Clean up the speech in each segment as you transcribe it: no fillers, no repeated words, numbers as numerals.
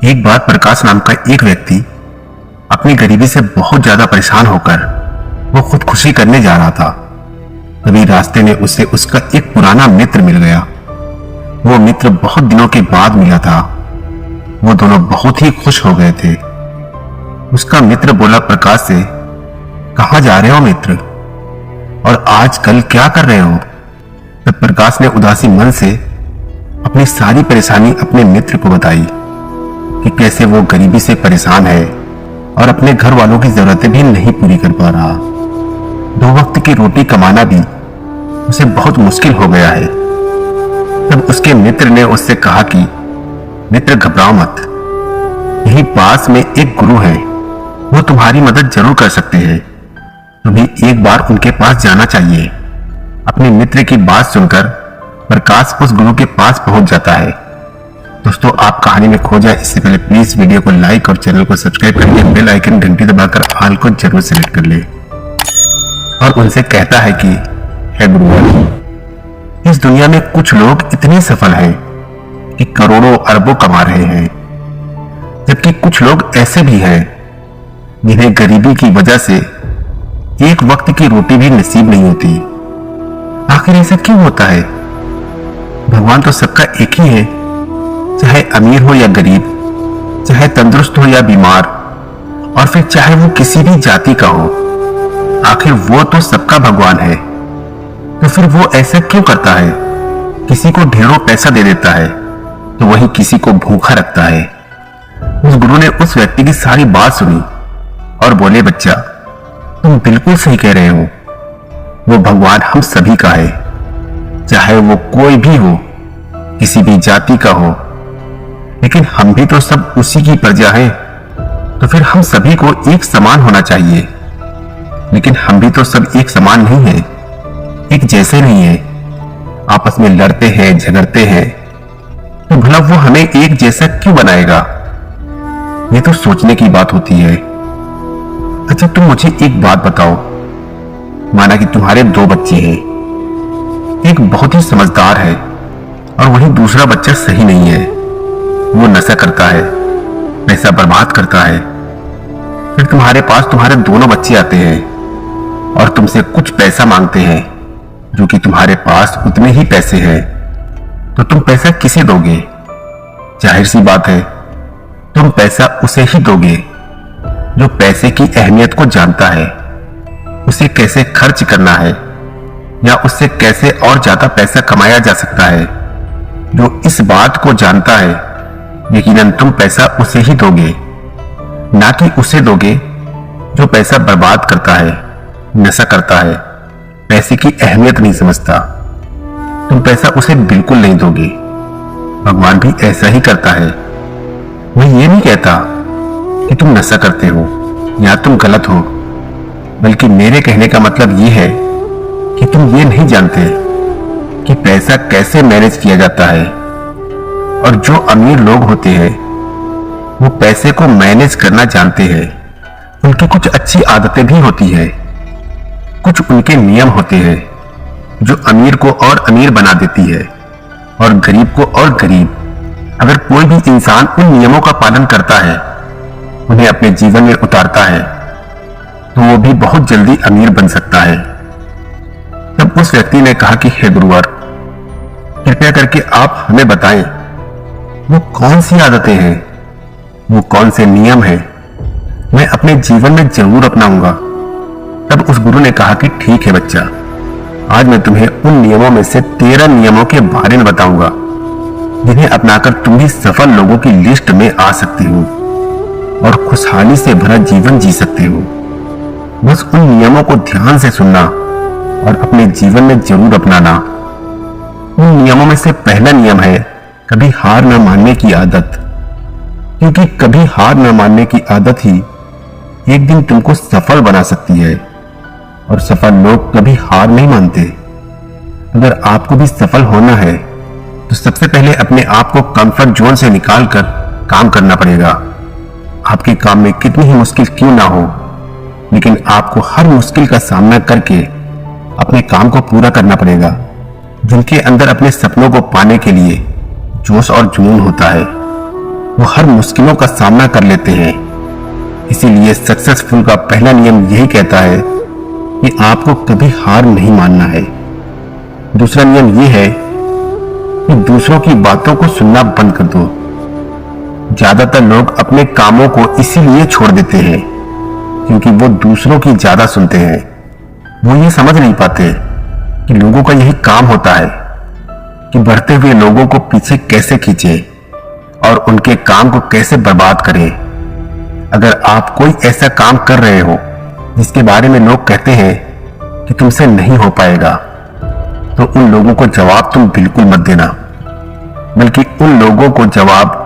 एक बार प्रकाश नाम का एक व्यक्ति अपनी गरीबी से बहुत ज्यादा परेशान होकर वो खुदकुशी करने जा रहा था। तभी रास्ते में उसे उसका एक पुराना मित्र मिल गया। वो मित्र बहुत दिनों के बाद मिला था। वो दोनों बहुत ही खुश हो गए थे। उसका मित्र बोला प्रकाश से, कहाँ जा रहे हो मित्र, और आजकल क्या कर रहे हो? तब प्रकाश ने उदासी मन से अपनी सारी परेशानी अपने मित्र को बताई कि कैसे वो गरीबी से परेशान है और अपने घर वालों की जरूरतें भी नहीं पूरी कर पा रहा। 2 वक्त की रोटी कमाना भी उसे बहुत मुश्किल हो गया है। तब उसके मित्र ने उससे कहा कि मित्र घबराओ मत, यही पास में एक गुरु है, वो तुम्हारी मदद जरूर कर सकते हैं। तुम्हें एक बार उनके पास जाना चाहिए। अपने मित्र की बात सुनकर प्रकाश उस गुरु के पास पहुंच जाता है। दोस्तों, आप कहानी में खो जाए इससे पहले प्लीज वीडियो को लाइक और चैनल को सब्सक्राइब करके बेल आइकन घंटी दबाकर ऑल को जरूर सिलेक्ट कर ले। और उनसे कहता है कि हे गुरुवर, इस दुनिया में कुछ लोग इतने सफल हैं कि करोड़ों अरबों कमा रहे हैं, जबकि कुछ लोग ऐसे भी हैं जिन्हें गरीबी की वजह से एक वक्त की रोटी भी नसीब नहीं होती। आखिर ऐसा क्यों होता है? भगवान तो सबका एक ही है, चाहे अमीर हो या गरीब, चाहे तंदुरुस्त हो या बीमार, और फिर चाहे वो किसी भी जाति का हो। आखिर वो तो सबका भगवान है। तो फिर वो ऐसा क्यों करता है? किसी को ढेरों पैसा दे देता है तो वही किसी को भूखा रखता है। उस गुरु ने उस व्यक्ति की सारी बात सुनी और बोले, बच्चा तुम बिल्कुल सही कह रहे हो। वो भगवान हम सभी का है, चाहे वो कोई भी हो, किसी भी जाति का हो। लेकिन हम भी तो सब उसी की प्रजा हैं, तो फिर हम सभी को एक समान होना चाहिए। लेकिन हम भी तो सब एक समान नहीं है, एक जैसे नहीं है। आपस में लड़ते हैं, झगड़ते हैं, तो भला वो हमें एक जैसा क्यों बनाएगा? ये तो सोचने की बात होती है। अच्छा, तुम मुझे एक बात बताओ। माना कि तुम्हारे 2 बच्चे हैं, एक बहुत ही समझदार है और वही दूसरा बच्चा सही नहीं है। वो नशा करता है, पैसा बर्बाद करता है। फिर तुम्हारे पास तुम्हारे दोनों बच्चे आते हैं और तुमसे कुछ पैसा मांगते हैं, जो कि तुम्हारे पास उतने ही पैसे हैं। तो तुम पैसा किसे दोगे? जाहिर सी बात है, तुम पैसा उसे ही दोगे जो पैसे की अहमियत को जानता है, उसे कैसे खर्च करना है या उससे कैसे और ज्यादा पैसा कमाया जा सकता है। जो इस बात को जानता है, यकीनन तुम पैसा उसे ही दोगे, ना कि उसे दोगे जो पैसा बर्बाद करता है, नशा करता है, पैसे की अहमियत नहीं समझता। तुम पैसा उसे बिल्कुल नहीं दोगे। भगवान भी ऐसा ही करता है। मैं ये नहीं कहता कि तुम नशा करते हो या तुम गलत हो, बल्कि मेरे कहने का मतलब ये है कि तुम ये नहीं जानते कि पैसा कैसे मैनेज किया जाता है। और जो अमीर लोग होते हैं वो पैसे को मैनेज करना जानते हैं। उनकी कुछ अच्छी आदतें भी होती है, कुछ उनके नियम होते हैं जो अमीर को और अमीर बना देती है और गरीब को और गरीब। अगर कोई भी इंसान उन नियमों का पालन करता है, उन्हें अपने जीवन में उतारता है, तो वो भी बहुत जल्दी अमीर बन सकता है। तब उस व्यक्ति ने कहा कि हे गुरुवर, कृपया करके आप हमें बताएं, वो कौन सी आदतें हैं, वो कौन से नियम हैं, मैं अपने जीवन में जरूर अपनाऊंगा। तब उस गुरु ने कहा कि ठीक है बच्चा, आज मैं तुम्हें उन नियमों में से 13 नियमों के बारे में बताऊंगा, जिन्हें अपनाकर तुम भी सफल लोगों की लिस्ट में आ सकते हो और खुशहाली से भरा जीवन जी सकते हो। बस उन नियमों को ध्यान से सुनना और अपने जीवन में जरूर अपनाना। उन नियमों में से पहला नियम है कभी हार न मानने की आदत, क्योंकि कभी हार न मानने की आदत ही एक दिन तुमको सफल बना सकती है। और सफल लोग कभी हार नहीं मानते। अगर आपको भी सफल होना है तो सबसे पहले अपने आप को कंफर्ट जोन से निकालकर काम करना पड़ेगा। आपके काम में कितनी ही मुश्किल क्यों ना हो, लेकिन आपको हर मुश्किल का सामना करके अपने काम को पूरा करना पड़ेगा। जिनके अंदर अपने सपनों को पाने के लिए जोश और जुनून होता है, वो हर मुश्किलों का सामना कर लेते हैं। इसीलिए सक्सेसफुल का पहला नियम यही कहता है कि आपको कभी हार नहीं मानना है। दूसरा नियम ये है कि दूसरों की बातों को सुनना बंद कर दो। ज्यादातर लोग अपने कामों को इसीलिए छोड़ देते हैं क्योंकि वो दूसरों की ज्यादा सुनते हैं। वो ये समझ नहीं पाते कि लोगों का यही काम होता है कि बढ़ते हुए लोगों को पीछे कैसे खींचे और उनके काम को कैसे बर्बाद करें। अगर आप कोई ऐसा काम कर रहे हो जिसके बारे में लोग कहते हैं कि तुमसे नहीं हो पाएगा, तो उन लोगों को जवाब तुम बिल्कुल मत देना, बल्कि उन लोगों को जवाब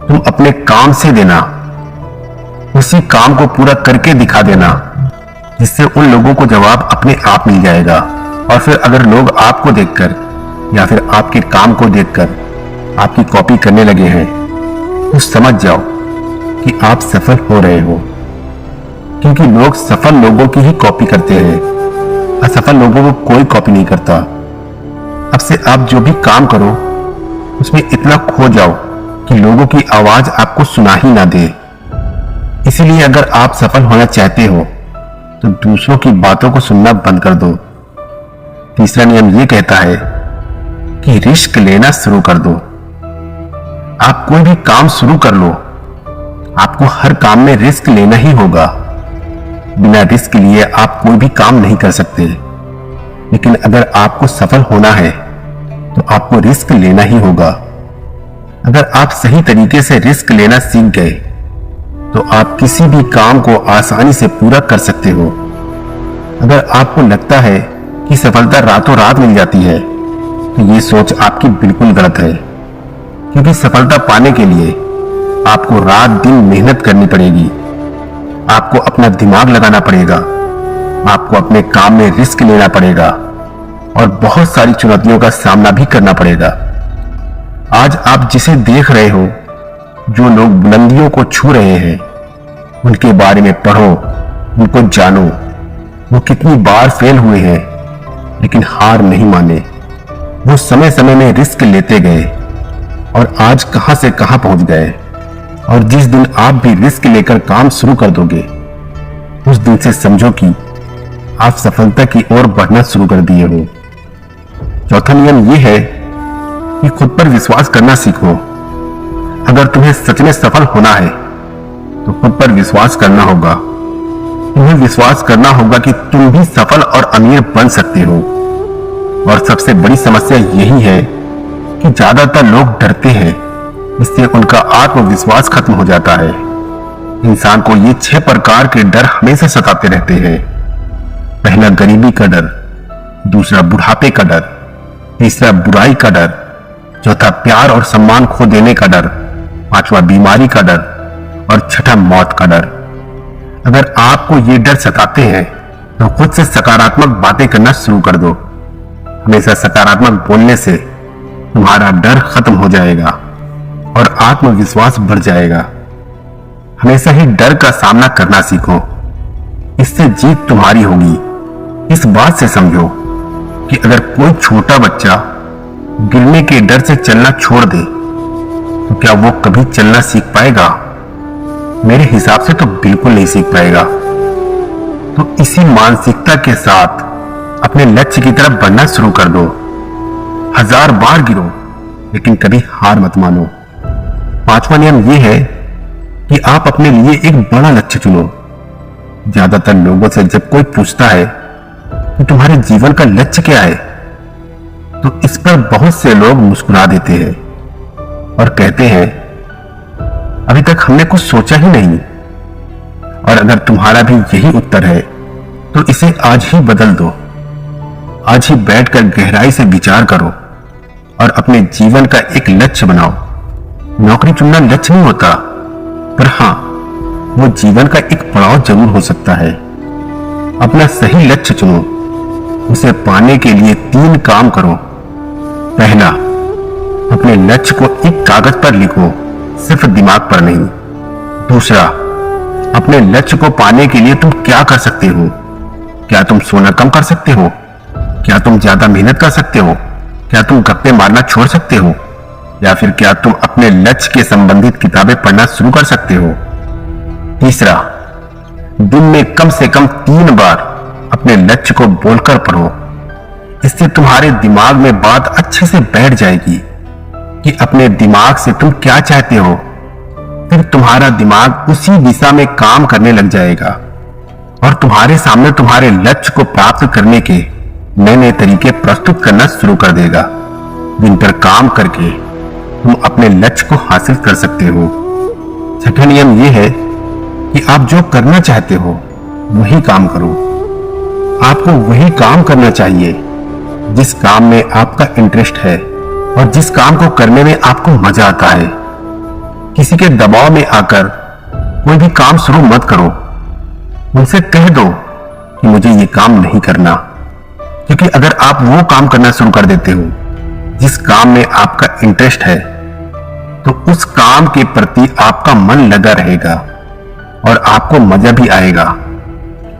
तुम अपने काम से देना। उसी काम को पूरा करके दिखा देना, जिससे उन लोगों को जवाब अपने आप मिल जाएगा। और फिर अगर लोग आपको देखकर या फिर आपके काम को देखकर आपकी कॉपी करने लगे हैं, तो समझ जाओ कि आप सफल हो रहे हो, क्योंकि लोग सफल लोगों की ही कॉपी करते हैं। असफल लोगों को कोई कॉपी नहीं करता। अब से आप जो भी काम करो उसमें इतना खो जाओ कि लोगों की आवाज आपको सुना ही ना दे। इसीलिए अगर आप सफल होना चाहते हो तो दूसरों की बातों को सुनना बंद कर दो। तीसरा नियम यह कहता है कि रिस्क लेना शुरू कर दो। आप कोई भी काम शुरू कर लो, आपको हर काम में रिस्क लेना ही होगा। बिना रिस्क लिए आप कोई भी काम नहीं कर सकते। लेकिन अगर आपको सफल होना है तो आपको रिस्क लेना ही होगा। अगर आप सही तरीके से रिस्क लेना सीख गए तो आप किसी भी काम को आसानी से पूरा कर सकते हो। अगर आपको लगता है कि सफलता रातों रात मिल जाती है तो ये सोच आपकी बिल्कुल गलत है, क्योंकि सफलता पाने के लिए आपको रात दिन मेहनत करनी पड़ेगी। आपको अपना दिमाग लगाना पड़ेगा, आपको अपने काम में रिस्क लेना पड़ेगा और बहुत सारी चुनौतियों का सामना भी करना पड़ेगा। आज आप जिसे देख रहे हो, जो लोग बुलंदियों को छू रहे हैं, उनके बारे में पढ़ो, उनको जानो। वो कितनी बार फेल हुए हैं लेकिन हार नहीं माने। वो समय समय में रिस्क लेते गए और आज कहां से कहां पहुंच गए। और जिस दिन आप भी रिस्क लेकर काम शुरू कर दोगे, उस दिन से समझो कि आप सफलता की ओर बढ़ना शुरू कर दिए हो। चौथा नियम यह है कि खुद पर विश्वास करना सीखो। अगर तुम्हें सच में सफल होना है तो खुद पर विश्वास करना होगा। तुम्हें विश्वास करना होगा कि तुम भी सफल और अमीर बन सकते हो। और सबसे बड़ी समस्या यही है कि ज्यादातर लोग डरते हैं, इससे उनका आत्मविश्वास खत्म हो जाता है। इंसान को ये 6 प्रकार के डर हमेशा सताते रहते हैं। पहला गरीबी का डर, दूसरा बुढ़ापे का डर, तीसरा बुराई का डर, चौथा प्यार और सम्मान खो देने का डर, पांचवा बीमारी का डर और छठा मौत का डर। अगर आपको ये डर सताते हैं तो खुद से सकारात्मक बातें करना शुरू कर दो। हमेशा सकारात्मक बोलने से तुम्हारा डर खत्म हो जाएगा और आत्मविश्वास बढ़ जाएगा। हमेशा ही डर का सामना करना सीखो, इससे जीत तुम्हारी होगी। इस बात से समझो कि अगर कोई छोटा बच्चा गिरने के डर से चलना छोड़ दे तो क्या वो कभी चलना सीख पाएगा? मेरे हिसाब से तो बिल्कुल नहीं सीख पाएगा। तो इसी मानसिकता के साथ अपने लक्ष्य की तरफ बढ़ना शुरू कर दो। 1000 बार गिरो लेकिन कभी हार मत मानो। पांचवा नियम यह है कि आप अपने लिए एक बड़ा लक्ष्य चुनो। ज्यादातर लोगों से जब कोई पूछता है कि तुम्हारे जीवन का लक्ष्य क्या है, तो इस पर बहुत से लोग मुस्कुरा देते हैं और कहते हैं अभी तक हमने कुछ सोचा ही नहीं। और अगर तुम्हारा भी यही उत्तर है तो इसे आज ही बदल दो। आज ही बैठकर गहराई से विचार करो और अपने जीवन का एक लक्ष्य बनाओ। नौकरी चुनना लक्ष्य नहीं होता, पर हां, वो जीवन का एक पड़ाव जरूर हो सकता है। अपना सही लक्ष्य चुनो। उसे पाने के लिए 3 काम करो। पहला, अपने लक्ष्य को एक कागज पर लिखो, सिर्फ दिमाग पर नहीं। दूसरा, अपने लक्ष्य को पाने के लिए तुम क्या कर सकते हो? क्या तुम सोना कम कर सकते हो? क्या तुम ज्यादा मेहनत कर सकते हो? क्या तुम गप्पे मारना छोड़ सकते हो? या फिर क्या तुम अपने लक्ष्य के संबंधित किताबें पढ़ना शुरू कर सकते हो? तीसरा, दिन में कम से कम 3 बार अपने लक्ष्य को बोलकर पढ़ो। इससे तुम्हारे दिमाग में बात अच्छे से बैठ जाएगी कि अपने दिमाग से तुम क्या चाहते हो। फिर तुम्हारा दिमाग उसी दिशा में काम करने लग जाएगा और तुम्हारे सामने तुम्हारे लक्ष्य को प्राप्त करने के नए नए तरीके प्रस्तुत करना शुरू कर देगा, जिन पर काम करके तुम अपने लक्ष्य को हासिल कर सकते हो। छठा नियम यह है कि आप जो करना चाहते हो वही काम करो। आपको वही काम करना चाहिए जिस काम में आपका इंटरेस्ट है और जिस काम को करने में आपको मजा आता है। किसी के दबाव में आकर कोई भी काम शुरू मत करो। उनसे कह दो कि मुझे ये काम नहीं करना, क्योंकि अगर आप वो काम करना शुरू कर देते हो जिस काम में आपका इंटरेस्ट है, तो उस काम के प्रति आपका मन लगा रहेगा और आपको मजा भी आएगा।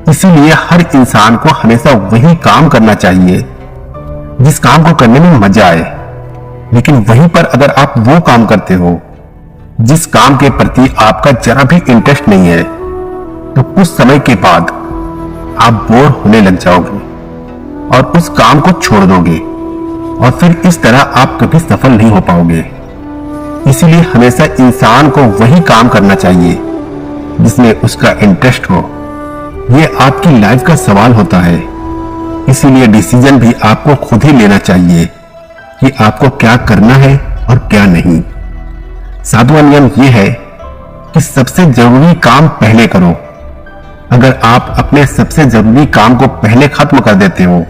इसीलिए हर इंसान को हमेशा वही काम करना चाहिए जिस काम को करने में मजा आए। लेकिन वहीं पर अगर आप वो काम करते हो जिस काम के प्रति आपका जरा भी इंटरेस्ट नहीं है, तो कुछ समय के बाद आप बोर होने लग जाओगे और उस काम को छोड़ दोगे और फिर इस तरह आप कभी सफल नहीं हो पाओगे। इसीलिए हमेशा इंसान को वही काम करना चाहिए जिसमें उसका इंटरेस्ट हो। यह आपकी लाइफ का सवाल होता है। इसीलिए डिसीजन भी आपको खुद ही लेना चाहिए कि आपको क्या करना है और क्या नहीं। सातवां नियम यह है कि सबसे जरूरी काम पहले करो। अगर आप अपने सबसे जरूरी काम को पहले खत्म कर देते हो,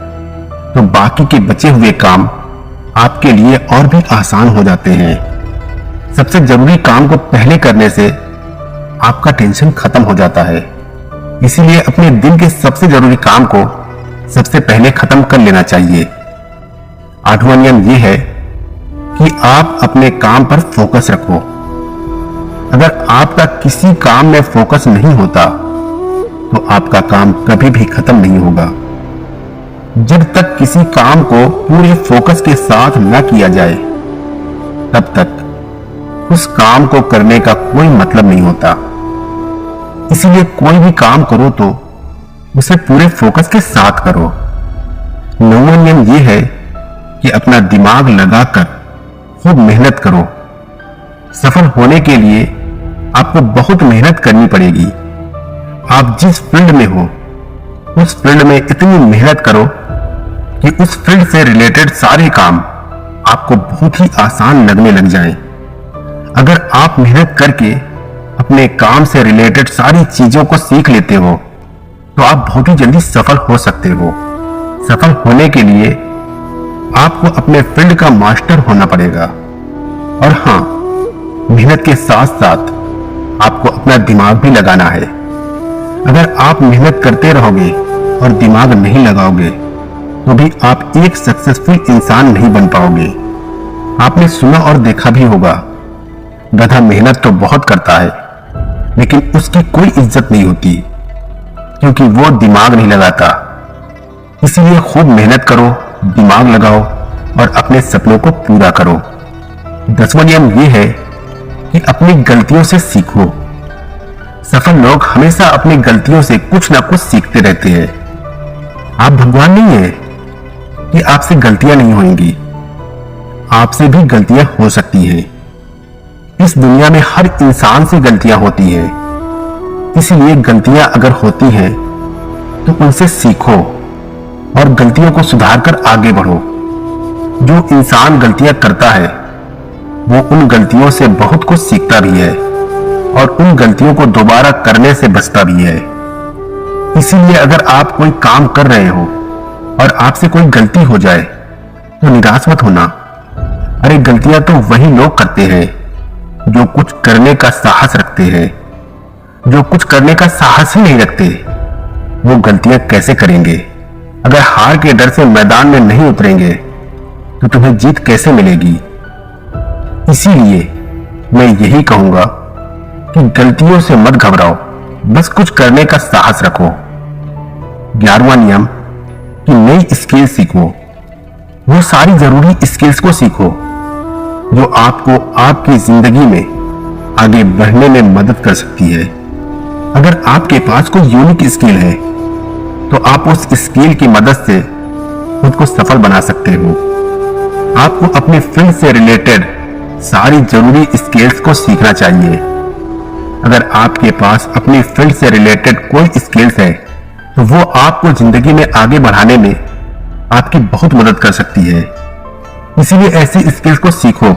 तो बाकी के बचे हुए काम आपके लिए और भी आसान हो जाते हैं। सबसे जरूरी काम को पहले करने से आपका टेंशन खत्म हो जाता है। इसीलिए अपने दिन के सबसे जरूरी काम को सबसे पहले खत्म कर लेना चाहिए। आठवां नियम यह है कि आप अपने काम पर फोकस रखो। अगर आपका किसी काम में फोकस नहीं होता, तो आपका काम कभी भी खत्म नहीं होगा। जब तक किसी काम को पूरे फोकस के साथ न किया जाए, तब तक उस काम को करने का कोई मतलब नहीं होता। इसीलिए कोई भी काम करो तो उसे पूरे फोकस के साथ करो। नौवां नियम यह है कि अपना दिमाग लगाकर खूब मेहनत करो। सफल होने के लिए आपको बहुत मेहनत करनी पड़ेगी। आप जिस फील्ड में हो, उस फील्ड में इतनी मेहनत करो कि उस फील्ड से रिलेटेड सारे काम आपको बहुत ही आसान लगने लग जाएं। अगर आप मेहनत करके अपने काम से रिलेटेड सारी चीजों को सीख लेते हो, तो आप बहुत ही जल्दी सफल हो सकते हो। सफल होने के लिए आपको अपने फील्ड का मास्टर होना पड़ेगा। और हाँ, मेहनत के साथ साथ आपको अपना दिमाग भी लगाना है। अगर आप मेहनत करते रहोगे और दिमाग नहीं लगाओगे, तो भी आप एक सक्सेसफुल इंसान नहीं बन पाओगे। आपने सुना और देखा भी होगा, गधा मेहनत तो बहुत करता है, लेकिन उसकी कोई इज्जत नहीं होती, क्योंकि वो दिमाग नहीं लगाता। इसीलिए खूब मेहनत करो, दिमाग लगाओ और अपने सपनों को पूरा करो। 10वां नियम यह है कि अपनी गलतियों से सीखो। सफल लोग हमेशा अपनी गलतियों से कुछ ना कुछ सीखते रहते हैं। आप भगवान नहीं है कि आपसे गलतियां नहीं होंगी। आपसे भी गलतियां हो सकती हैं। इस दुनिया में हर इंसान से गलतियां होती हैं। इसलिए गलतियां अगर होती हैं तो उनसे सीखो और गलतियों को सुधार कर आगे बढ़ो। जो इंसान गलतियां करता है, वो उन गलतियों से बहुत कुछ सीखता भी है और उन गलतियों को दोबारा करने से बचता भी है। इसीलिए अगर आप कोई काम कर रहे हो और आपसे कोई गलती हो जाए, तो निराश मत होना। अरे गलतियां तो वही लोग करते हैं जो कुछ करने का साहस रखते हैं। जो कुछ करने का साहस ही नहीं रखते, वो गलतियां कैसे करेंगे? अगर हार के डर से मैदान में नहीं उतरेंगे, तो तुम्हें जीत कैसे मिलेगी? इसीलिए मैं यही कहूंगा कि गलतियों से मत घबराओ, बस कुछ करने का साहस रखो। 11वां नियम कि नई स्किल सीखो। वो सारी जरूरी स्किल्स को सीखो जो आपको आपकी जिंदगी में आगे बढ़ने में मदद कर सकती है। अगर आपके पास कोई यूनिक स्किल है तो आप उस स्किल की मदद से खुद को सफल बना सकते हो। आपको अपने फील्ड से रिलेटेड सारी जरूरी स्किल्स को सीखना चाहिए। अगर आपके पास अपनी फील्ड से रिलेटेड कोई स्किल्स है तो वो आपको जिंदगी में आगे बढ़ाने में आपकी बहुत मदद कर सकती है। इसीलिए ऐसी स्किल्स को सीखो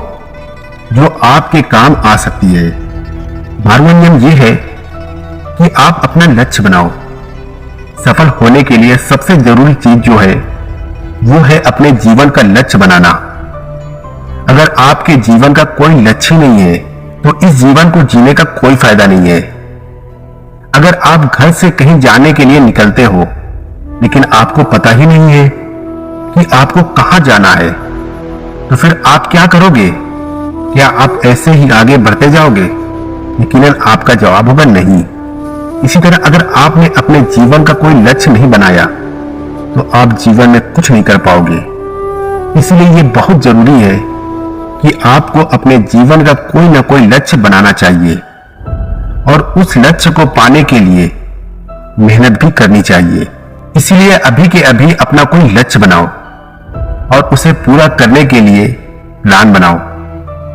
जो आपके काम आ सकती है। 12वां नियम यह है कि आप अपना लक्ष्य बनाओ। सफल होने के लिए सबसे जरूरी चीज जो है वो है अपने जीवन का लक्ष्य बनाना। अगर आपके जीवन का कोई लक्ष्य नहीं है तो इस जीवन को जीने का कोई फायदा नहीं है। अगर आप घर से कहीं जाने के लिए निकलते हो लेकिन आपको पता ही नहीं है कि आपको कहां जाना है तो फिर आप क्या करोगे? क्या आप ऐसे ही आगे बढ़ते जाओगे? यकीनन आपका जवाब होगा नहीं। इसी तरह अगर आपने अपने जीवन का कोई लक्ष्य नहीं बनाया तो आप जीवन में कुछ नहीं कर पाओगे। इसलिए यह बहुत जरूरी है कि आपको अपने जीवन का कोई ना कोई लक्ष्य बनाना चाहिए और उस लक्ष्य को पाने के लिए मेहनत भी करनी चाहिए। इसलिए अभी के अभी अपना कोई लक्ष्य बनाओ और उसे पूरा करने के लिए प्लान बनाओ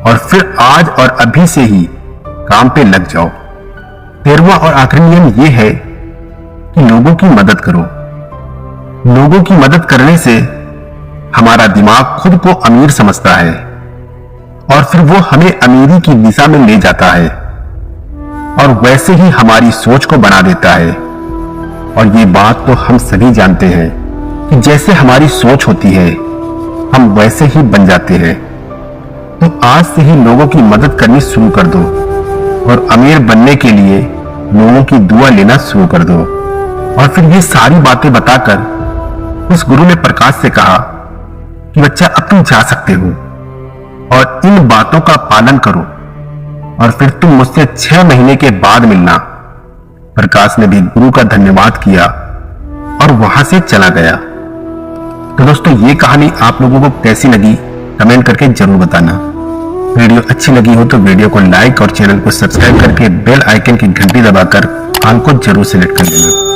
और फिर आज और अभी से ही काम पे लग जाओ। 13वां और आखिरी नियम यह है कि लोगों की मदद करो। लोगों की मदद करने से हमारा दिमाग खुद को अमीर समझता है और फिर वो हमें अमीरी की दिशा में ले जाता है और वैसे ही हमारी सोच को बना देता है। और ये बात तो हम सभी जानते हैं कि जैसे हमारी सोच होती है हम वैसे ही बन जाते हैं। तो आज से ही लोगों की मदद करनी शुरू कर दो और अमीर बनने के लिए लोगों की दुआ लेना शुरू कर दो। और फिर ये सारी बातें बताकर उस गुरु ने प्रकाश से कहा कि बच्चा अब तुम जा सकते हो और इन बातों का पालन करो और फिर तुम मुझसे 6 महीने के बाद मिलना। प्रकाश ने भी गुरु का धन्यवाद किया और वहां से चला गया। तो दोस्तों ये कहानी आप लोगों को कैसी लगी कमेंट करके जरूर बताना। वीडियो अच्छी लगी हो तो वीडियो को लाइक और चैनल को सब्सक्राइब करके बेल आइकन की घंटी दबाकर ऑल को जरूर सिलेक्ट कर लेना।